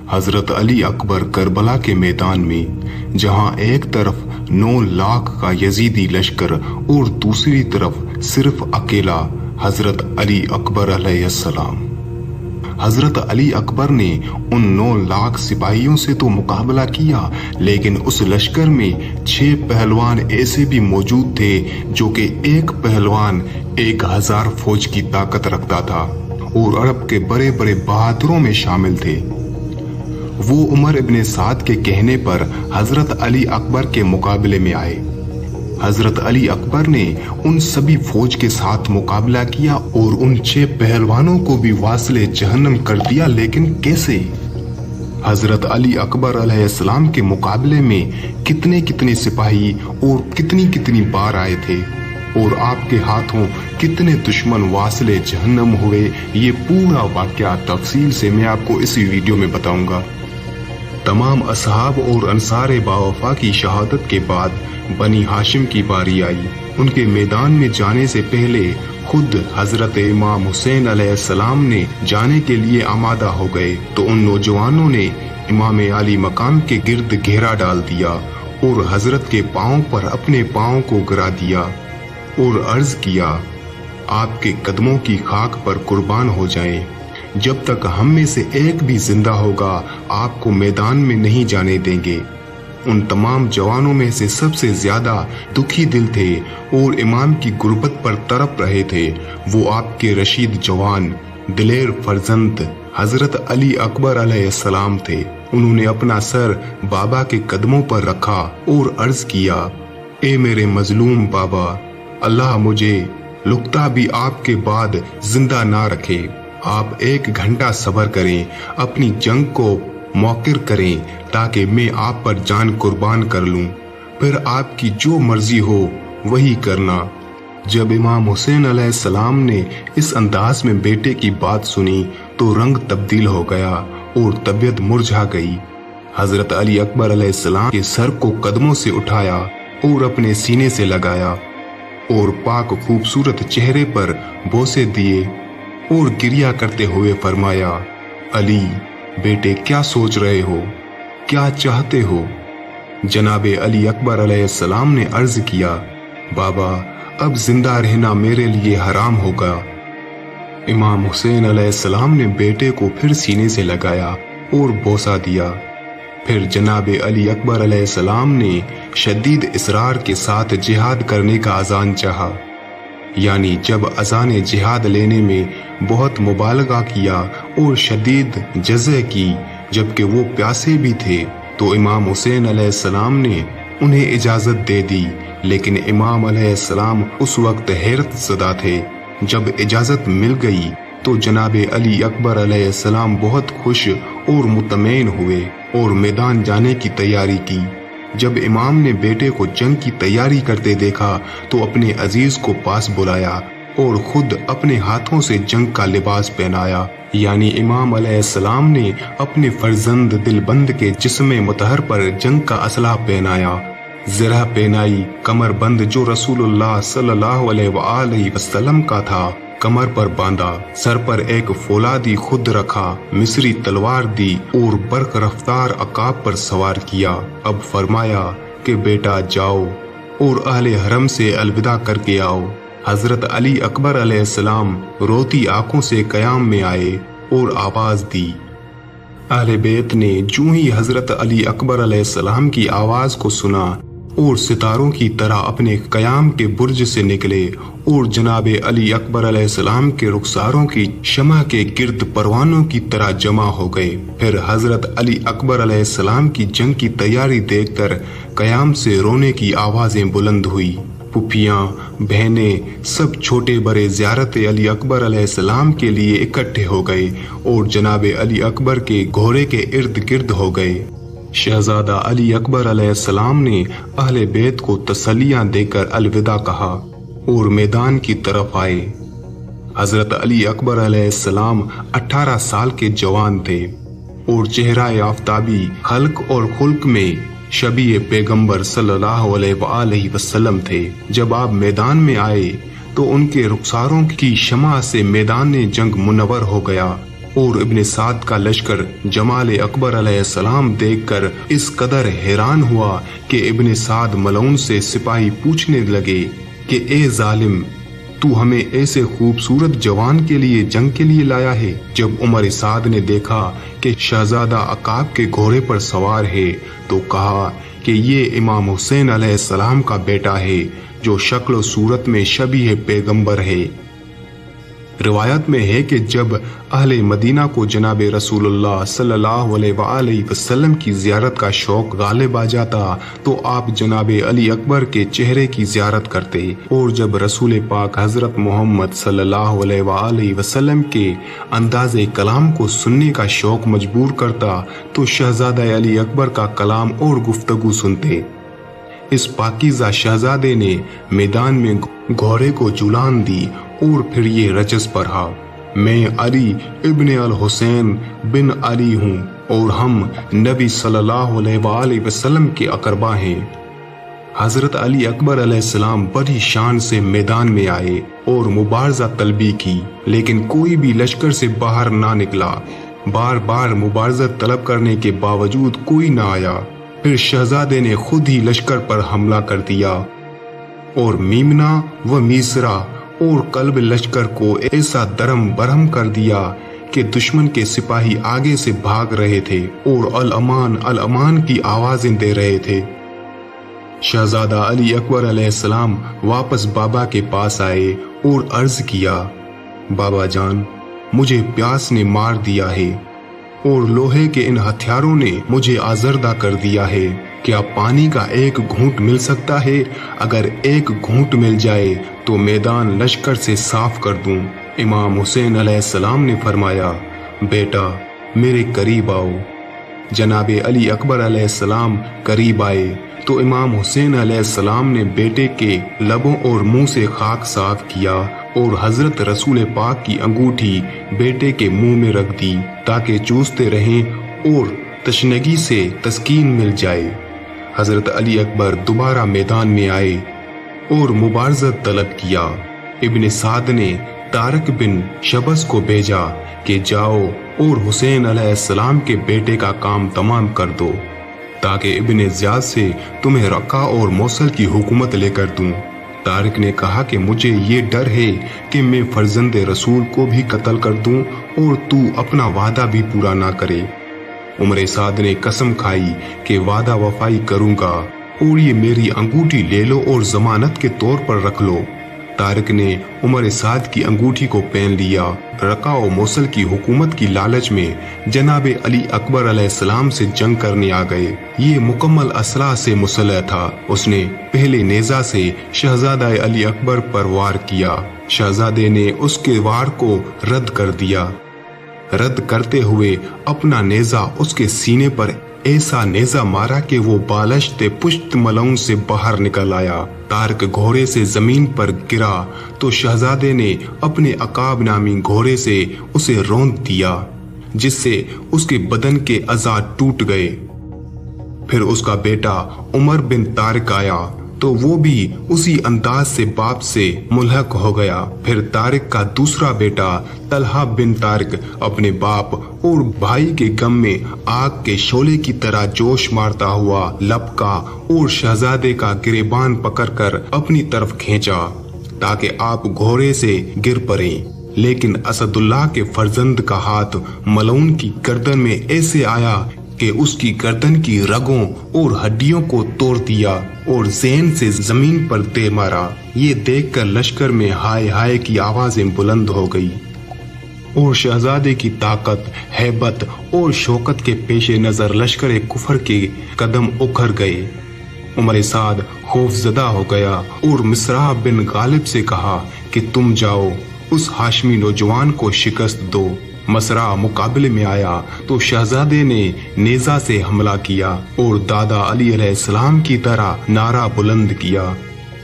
हजरत Ali Akbar Karbala के मैदान में, जहां एक तरफ 9 लाख का यजीदी लश्कर और दूसरी तरफ सिर्फ अकेला हजरत अली अकबर अलैहिस्सलाम। हजरत अली अकबर ने उन 9 लाख सिपाहियों से तो मुकाबला किया, लेकिन उस लश्कर में 6 पहलवान ऐसे भी मौजूद थे जो कि एक पहलवान 1000 फौज की ताकत रखता था और अरब के बड़े बड़े बहादुरों में शामिल थे। वो उमर इब्ने साद के कहने पर हजरत अली अकबर के मुकाबले में आए। हजरत अली अकबर ने उन सभी फौज के साथ मुकाबला किया और उन 6 पहलवानों को भी वासले जहन्नम कर दिया। लेकिन कैसे? हजरत अली अकबर अलैहिस्सलाम के मुकाबले में कितने कितने सिपाही और कितनी कितनी बार आए थे और आपके हाथों कितने दुश्मन वासले जहन्नम हुए, ये पूरा वाकया तफसील से मैं आपको इस वीडियो में बताऊंगा। तमाम असहाब और अंसारे बावफा की शहादत के बाद बनी हाशिम की बारी आई। उनके मैदान में जाने से पहले खुद हजरत इमाम हुसैन अलैहिस्सलाम ने जाने के लिए आमादा हो गए तो उन नौजवानों ने इमाम आली मकाम के गिर्द घेरा डाल दिया और हजरत के पांव पर अपने पांव को गिरा दिया और अर्ज किया, आपके कदमों की खाक पर कुर्बान हो जाएं। जब तक हम में से एक भी जिंदा होगा आपको मैदान में नहीं जाने देंगे। उन तमाम जवानों में से सबसे ज्यादा दुखी दिल थे और इमाम की गुर्बत पर तड़प रहे थे वो आपके रशीद जवान दिलेर फर्जंद हजरत अली अकबर अलैहिस्सलाम थे। उन्होंने अपना सर बाबा के कदमों पर रखा और अर्ज किया, ए मेरे मजलूम बाबा, अल्लाह मुझे लुकता भी आपके बाद जिंदा ना रखे। आप 1 घंटा सब्र करें, अपनी जंग को मौकिर करें ताकि मैं आप पर जान कुर्बान कर लूं, फिर आपकी जो मर्जी हो वही करना। जब इमाम हुसैन अलैहिस्सलाम ने इस अंदाज में बेटे की बात सुनी तो रंग तब्दील हो गया और तबीयत मुरझा गई। हजरत अली अकबर अलैहिस्सलाम के सर को कदमों से उठाया और अपने सीने से लगाया और पाक खूबसूरत चेहरे पर बोसे दिए और गिरिया करते हुए फरमाया, अली बेटे क्या सोच रहे हो, क्या चाहते हो? जनाबे अली अकबर अलैहिस्सलाम ने अर्ज किया, बाबा अब जिंदा रहना मेरे लिए हराम होगा। इमाम हुसैन अलैहिस्सलाम ने बेटे को फिर सीने से लगाया और बोसा दिया। फिर जनाबे अली अकबर अलैहिस्सलाम ने शदीद इसरार के साथ जिहाद करने का अजान चाहा, यानी जब अजान जिहाद लेने में बहुत मुबालगा किया और शदीद जज़े की, जबकि वो प्यासे भी थे, तो इमाम हुसैन अलैहिस्सलाम ने उन्हें इजाजत दे दी। लेकिन इमाम अलैहिस्सलाम उस वक्त हैरत ज़दा थे। जब इजाजत मिल गई तो जनाबे अली अकबर अलैहिस्सलाम बहुत खुश और मुतमईन हुए और मैदान जाने की तैयारी की। जब इमाम ने बेटे को जंग की तैयारी करते देखा तो अपने अजीज को पास बुलाया और खुद अपने हाथों से जंग का लिबास पहनाया, यानी इमाम अलैहिस्सलाम ने अपने फर्जंद दिलबंद के जिस्म मुतहर पर जंग का असलहा पहनाया, ज़रा पहनाई, कमर बंद जो रसूलुल्लाह सल्लल्लाहु अलैहि वसल्लम का था कमर पर बांधा, सर पर एक फौलादी खुद रखा, मिस्री तलवार दी और बर्क रफ्तार अकाब पर सवार किया। अब फरमाया कि बेटा जाओ और अहले हरम से अलविदा करके आओ। हजरत अली अकबर अलैहिस्सलाम रोती आंखों से कयाम में आए और आवाज दी। अहले बैत ने जो ही हजरत अली अकबर अलैहिस्सलाम की आवाज को सुना और सितारों की तरह अपने कयाम के बुर्ज से निकले और जनाबे अली अकबर अलैहिस्सलाम के रुखसारों की शमा के गिर्द परवानों की तरह जमा हो गए। फिर हजरत अली अकबर अलैहिस्सलाम की जंग की तैयारी देखकर कयाम से रोने की आवाजें बुलंद हुई। पुफियां, बहनें, सब छोटे बड़े ज़ियारत अली अकबर अलैहिस्सलाम के लिए इकट्ठे हो गए और जनाबे अली अकबर के घोड़े के इर्द गिर्द हो गए। शहजादा अली अकबर अलैहिस्सलाम ने अहले बैत को तसल्लियां देकर अलविदा कहा और मैदान की तरफ आए। हजरत अली अकबर अलैहिस्सलाम 18 साल के जवान थे और चेहरा आफताबी खल्क और खुल्क में शबीए पैगंबर सल्लल्लाहु अलैहि वसल्लम थे। जब आप मैदान में आए तो उनके रुखसारों की शमा से मैदान जंग मुनव्वर हो गया और इब्ने साद का लश्कर जमाल अकबर अलैहिस्सलाम देखकर इस कदर हैरान हुआ कि इब्ने साद मलऊन से सिपाही पूछने लगे कि ए जालिम, तू हमें ऐसे खूबसूरत जवान के लिए जंग के लिए लाया है। जब उमर साद ने देखा कि शहजादा अकाब के घोड़े पर सवार है तो कहा कि ये इमाम हुसैन अलैहिस्सलाम का बेटा है जो शक्ल सूरत में शबीह पैगंबर है। रिवायत में है कि जब अहले मदीना को जनाब रसूलुल्लाह सल्लल्लाहु अलैहि वसल्लम की जियारत का शौक गालिब आ जाता तो आप जनाब अली अकबर के चेहरे की जियारत करते, और जब रसूल पाक हजरत मोहम्मद सल्लल्लाहु अलैहि वसल्लम के अंदाज़े कलाम को सुनने का शौक मजबूर करता तो शहजादा अली अकबर का कलाम और गुफ्तगू सुनते। इस पाकीज़ा शहजादे ने मैदान में घोड़े को जुलान दी और फिर ये रजस पढ़ा, मैं अली इब्न अल हुसैन बिन अली हूँ और हम नबी सल्लल्लाहु अलैहि वसल्लम के अकरबा हैं। हजरत अली अकबर अलैहिस्सलाम बड़ी शान से मैदान में आए और मुबारजा तलबी की, लेकिन कोई भी लश्कर से बाहर ना निकला। बार बार मुबारजा तलब करने के बावजूद कोई ना आया। फिर शहजादे ने खुद ही लश्कर पर हमला कर दिया और मीमना व मीसरा और कल्ब लश्कर को ऐसा दरम बरहम कर दिया कि दुश्मन के सिपाही आगे से भाग रहे थे और अल अमान की आवाजें दे रहे थे। शहजादा अली अकबर अलैहिस्सलाम वापस बाबा के पास आए और अर्ज किया, बाबा जान, मुझे प्यास ने मार दिया है और लोहे के इन हथियारों ने मुझे आजरदा कर दिया है। क्या पानी का एक घूंट मिल सकता है? अगर एक घूंट मिल जाए तो मैदान लश्कर से साफ कर दूं। इमाम हुसैन अलैहिस्सलाम ने फरमाया, बेटा मेरे करीब आओ। जनाबे अली अकबर अलैहिस्सलाम करीब आए तो इमाम हुसैन अलैहिस्सलाम ने बेटे के लबों और मुंह से खाक साफ किया और हजरत रसूल पाक की अंगूठी बेटे के मुंह में रख दी ताकि चूसते रहें और तशनगी से तस्कीन मिल जाए। हजरत अली अकबर दोबारा मैदान में आए और मुबारजत तलब किया। इब्ने साद ने तारिक बिन शबस को भेजा कि जाओ और हुसैन अलैहिस्सलाम के बेटे का काम तमाम कर दो ताकि इब्ने ज़ियाद से तुम्हें रक्का और मौसल की हुकूमत लेकर दूं। तारिक ने कहा कि मुझे ये डर है कि मैं फर्जंद रसूल को भी कत्ल कर दूं और तू अपना वादा भी पूरा ना करे। उमर साद ने कसम खाई कि वादा वफाई करूंगा और ये मेरी अंगूठी ले लो और जमानत के तौर पर रख लो। तारिक ने उमर साद की अंगूठी को पहन लिया। रका और मौसल की हुकूमत की लालच में जनाब अली अकबर अलैहिस्सलाम से जंग करने आ गए। ये मुकम्मल असलाह से मुसल्लह था। उसने पहले नेजा से शहजादा अली अकबर पर वार किया। शहजादे ने उसके वार को रद्द कर दिया। रद्द करते हुए अपना नेजा उसके सीने पर ऐसा नेजा मारा कि वो बालश्ते पुश्त मलऊन से बाहर निकल आया। तारिक घोड़े से जमीन पर गिरा तो शहजादे ने अपने अकाब नामी घोड़े से उसे रौंद दिया, जिससे उसके बदन के अज़ा टूट गए। फिर उसका बेटा उमर बिन तारिक आया तो वो भी उसी अंदाज से बाप से मुल्हक हो गया। फिर तारिक का दूसरा बेटा तलहा बिन तारिक अपने बाप और भाई के गम में आग के शोले की तरह जोश मारता हुआ लपका और शहजादे का गिरेबान पकड़कर अपनी तरफ खींचा ताकि आप घोड़े से गिर पड़े। लेकिन असदुल्लाह के फर्जंद का हाथ मलऊन की गर्दन में ऐसे आया कि उसकी गर्दन की रगों और हड्डियों को तोड़ दिया और ज़हन से जमीन पर दे मारा। ये देखकर लश्कर में हाय हाय की आवाजें बुलंद हो गई और शहजादे की ताकत, हैबत और शौकत के पेशे नजर लश्कर कुफर के कदम उखड़ गए। उमर साद खौफजदा हो गया और मिसरा बिन गालिब से कहा कि तुम जाओ उस हाशमी नौजवान को शिकस्त दो। मसरा मुकाबले में आया तो शहजादे ने नेजा से हमला किया और दादा अली अलैहिस्सलाम की तरह नारा बुलंद किया,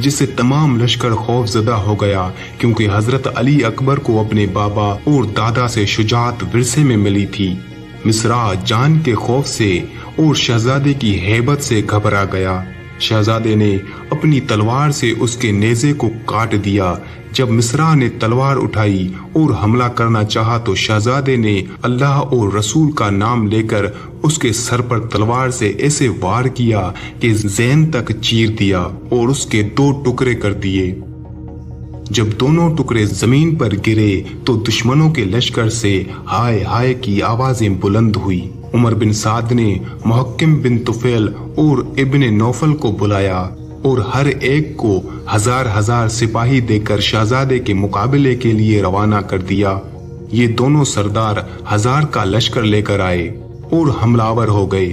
जिससे तमाम लश्कर खौफजदा हो गया क्योंकि हजरत अली अकबर को अपने बाबा और दादा से शुजात विरसे में मिली थी। मिसरा जान के खौफ से और शहजादे की हैबत से घबरा गया। शहजादे ने अपनी तलवार से उसके नेज़े को काट दिया। जब मिस्रा ने तलवार उठाई और हमला करना चाहा तो शहजादे ने अल्लाह और रसूल का नाम लेकर उसके सर पर तलवार से ऐसे वार किया कि ज़ैन तक चीर दिया और उसके 2 टुकड़े कर दिए। जब दोनों टुकड़े जमीन पर गिरे तो दुश्मनों के लश्कर से हाय हाय की आवाजें बुलंद हुई। उमर बिन साद ने मुहक्किम बिन तुफैल और इब्ने नौफल को बुलाया और हर एक को 1000 सिपाही देकर शहजादे के मुकाबले के लिए रवाना कर दिया। ये दोनों सरदार 1000 का लश्कर लेकर आए और हमलावर हो गए।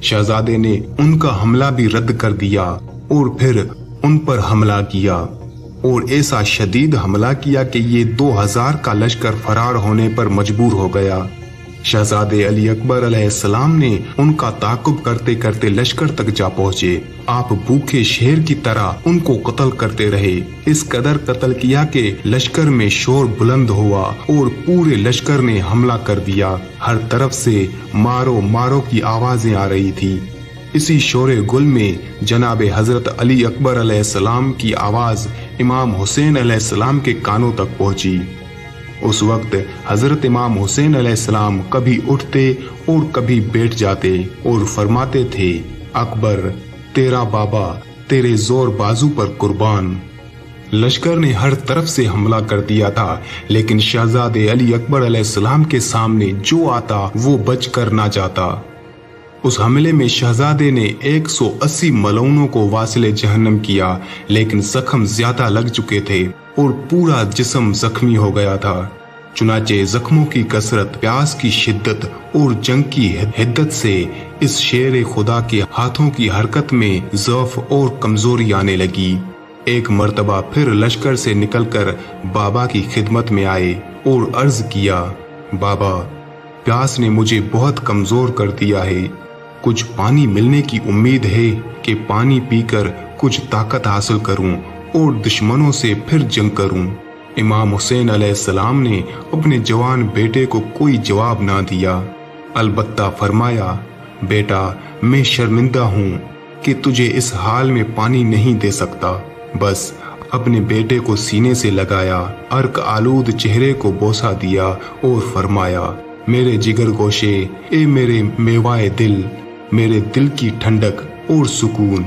शहजादे ने उनका हमला भी रद्द कर दिया और फिर उन पर हमला किया और ऐसा शदीद हमला किया कि ये 2000 का लश्कर फरार होने पर मजबूर हो गया। शहजादे अली अकबर अलैहिस्सलाम ने उनका ताक़ुब करते करते लश्कर तक जा पहुंचे। आप भूखे शेर की तरह उनको कत्ल करते रहे। इस कदर कत्ल किया कि लश्कर में शोर बुलंद हुआ और पूरे लश्कर ने हमला कर दिया। हर तरफ से मारो मारो की आवाजें आ रही थी। इसी शोरे गुल में जनाब हजरत अली अकबर अलैहिस्सलाम की आवाज इमाम हुसैन अलैहिस्सलाम के कानों तक पहुंची। उस वक्त हजरत इमाम हुसैन अलैहिस्सलाम कभी उठते और कभी बैठ जाते और फरमाते थे, अकबर तेरा बाबा तेरे जोर बाजू पर कुर्बान। लश्कर ने हर तरफ से हमला कर दिया था, लेकिन शहजादे अली अकबर अलैहिस्सलाम के सामने जो आता वो बच कर ना जाता। उस हमले में शहजादे ने 180 मलऊनों को वासिले जहन्नम किया, लेकिन जख्म ज्यादा लग चुके थे और पूरा जिस्म जख्मी हो गया था। चुनाचे जख्मों की कसरत, प्यास की शिद्दत और जंग की हिद्दत से इस शेर खुदा के हाथों की हरकत में ज़ौफ और कमजोरी आने लगी। एक मर्तबा फिर लश्कर से निकलकर बाबा की खिदमत में आए और अर्ज किया, बाबा प्यास ने मुझे बहुत कमजोर कर दिया है। कुछ पानी मिलने की उम्मीद है कि पानी पीकर कुछ ताकत हासिल करूं और दुश्मनों से फिर जंग करूं। इमाम हुसैन अलैहिस्सलाम ने अपने जवान बेटे को कोई जवाब ना दिया, अलबत्ता फरमाया, बेटा मैं शर्मिंदा हूँ कि तुझे इस हाल में पानी नहीं दे सकता। बस अपने बेटे को सीने से लगाया, अर्क आलूद चेहरे को बोसा दिया और फरमाया, मेरे जिगर गोशे, ए मेरे मेवाए दिल, मेरे दिल की ठंडक और सुकून,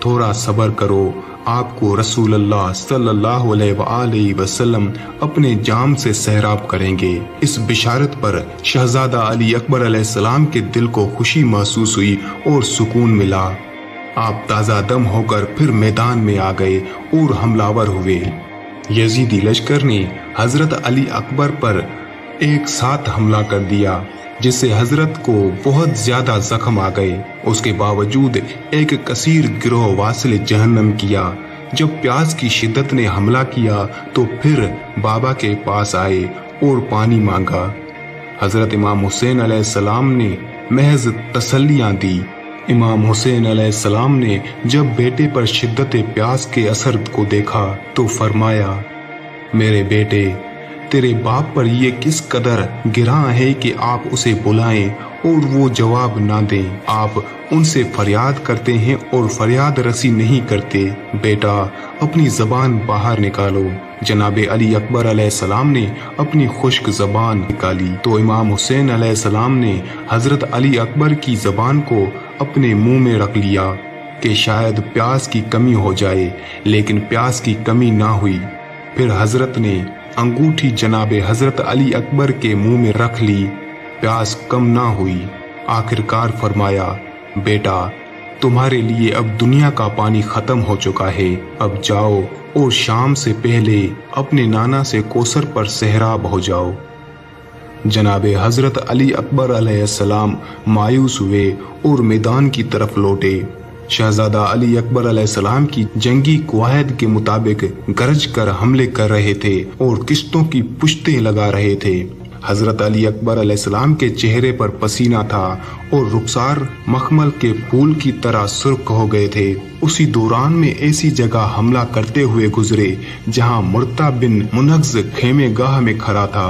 थोड़ा सब्र करो, आपको रसूलुल्लाह सल्लल्लाहु अलैहि वसल्लम अपने जाम से सहराब करेंगे। इस बिशारत पर शहजादा अली अकबर अलैहिस्सलाम के दिल को खुशी महसूस हुई और सुकून मिला। आप ताज़ा दम होकर फिर मैदान में आ गए और हमलावर हुए। यजीदी लश्कर ने हजरत अली अकबर पर एक साथ हमला कर दिया, जिससे हजरत को बहुत ज्यादा जख्म आ गए। उसके बावजूद एक कसीर गिरोह वासिल जहन्नम किया। जब प्यास की शिद्दत ने हमला किया तो फिर बाबा के पास आए और पानी मांगा। हजरत इमाम हुसैन अलैहिस्सलाम ने महज तसल्लियां दी। इमाम हुसैन अलैहिस्सलाम ने जब बेटे पर शिद्दत प्यास के असर को देखा तो फरमाया, मेरे बेटे तेरे बाप पर ये किस कदर गिरा है कि आप उसे बुलाएं और वो जवाब ना दें। आप उनसे फरियाद करते हैं और फरियाद रसी नहीं करते। बेटा अपनी जबान बाहर निकालो। जनाबे अली अकबर अलैहिस्सलाम ने अपनी खुश्क जबान निकाली तो इमाम हुसैन अलैहिस्सलाम ने हजरत अली अकबर की जबान को अपने मुंह में रख लिया कि शायद प्यास की कमी हो जाए, लेकिन प्यास की कमी ना हुई। फिर हजरत ने अंगूठी जनाबे हजरत अली अकबर के मुंह में रख ली, प्यास कम ना हुई। आखिरकार फरमाया, बेटा तुम्हारे लिए अब दुनिया का पानी खत्म हो चुका है, अब जाओ और शाम से पहले अपने नाना से कोसर पर सहराब हो जाओ। जनाबे हजरत अली अकबर अलैहिस्सलाम मायूस हुए और मैदान की तरफ लौटे। शहजादा अली अकबर अलैहिस्सलाम की जंगी कवायद के मुताबिक गरज कर हमले कर रहे थे और किश्तों की पुश्तें लगा रहे थे। हजरत अली अकबर अलैहिस्सलाम के चेहरे पर पसीना था और रुखसार मखमल के फूल की तरह सुर्ख हो गए थे। उसी दौरान में ऐसी जगह हमला करते हुए गुजरे जहां मुर्ता बिन मुनग्ज खेमे गाह में खड़ा था।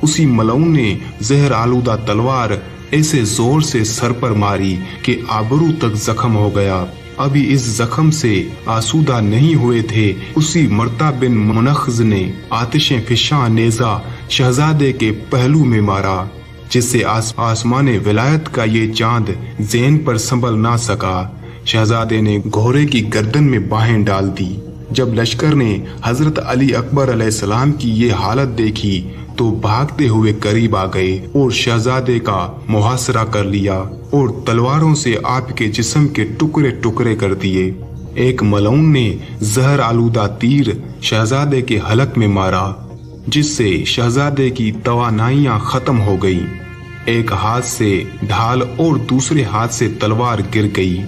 उसी मलऊन ने जहर आलूदा तलवार ऐसे जोर से सर पर मारी कि आबरू तक जख्म हो गया। ابھی اس زخم سے آسودہ نہیں ہوئے تھے، اسی مرتا بن منخز نے آتش فشاں نیزہ شہزادے کے پہلو میں مارا، جس سے آسمان ولایت کا یہ چاند زین پر سنبھل نہ سکا۔ شہزادے نے گھوڑے کی گردن میں باہیں ڈال دی۔ جب لشکر نے حضرت علی اکبر علیہ السلام کی یہ حالت دیکھی تو بھاگتے ہوئے قریب آ گئے اور شہزادے کا محاصرہ کر لیا اور تلواروں سے آپ کے جسم کے ٹکڑے ٹکڑے کر دیے۔ ایک ملعون نے زہر آلودہ تیر شہزادے کے حلق میں مارا، جس سے شہزادے کی توانائیاں ختم ہو گئی۔ ایک ہاتھ سے ڈھال اور دوسرے ہاتھ سے تلوار گر گئی۔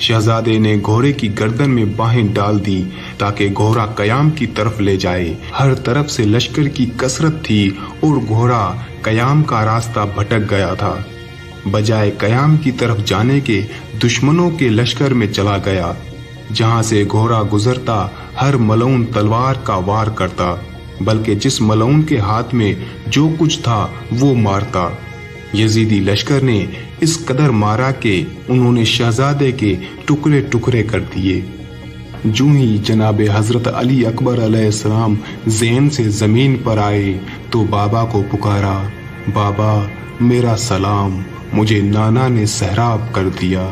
شہزادے نے گھوڑے کی گردن میں باہیں ڈال دی تاکہ گھوڑا قیام کی طرف لے جائے۔ ہر طرف سے لشکر کی کثرت تھی اور گھوڑا قیام کا راستہ بھٹک گیا تھا۔ بجائے قیام کی طرف جانے کے دشمنوں کے لشکر میں چلا گیا، جہاں سے گھوڑا گزرتا ہر ملعون تلوار کا وار کرتا، بلکہ جس ملعون کے ہاتھ میں جو کچھ تھا وہ مارتا۔ یزیدی لشکر نے اس قدر مارا کہ انہوں نے شہزادے کے ٹکڑے ٹکڑے کر دیے۔ جو ہی جناب حضرت علی اکبر علیہ السلام زین سے زمین پر آئے تو بابا کو پکارا، بابا میرا سلام، مجھے نانا نے سحراب کر دیا۔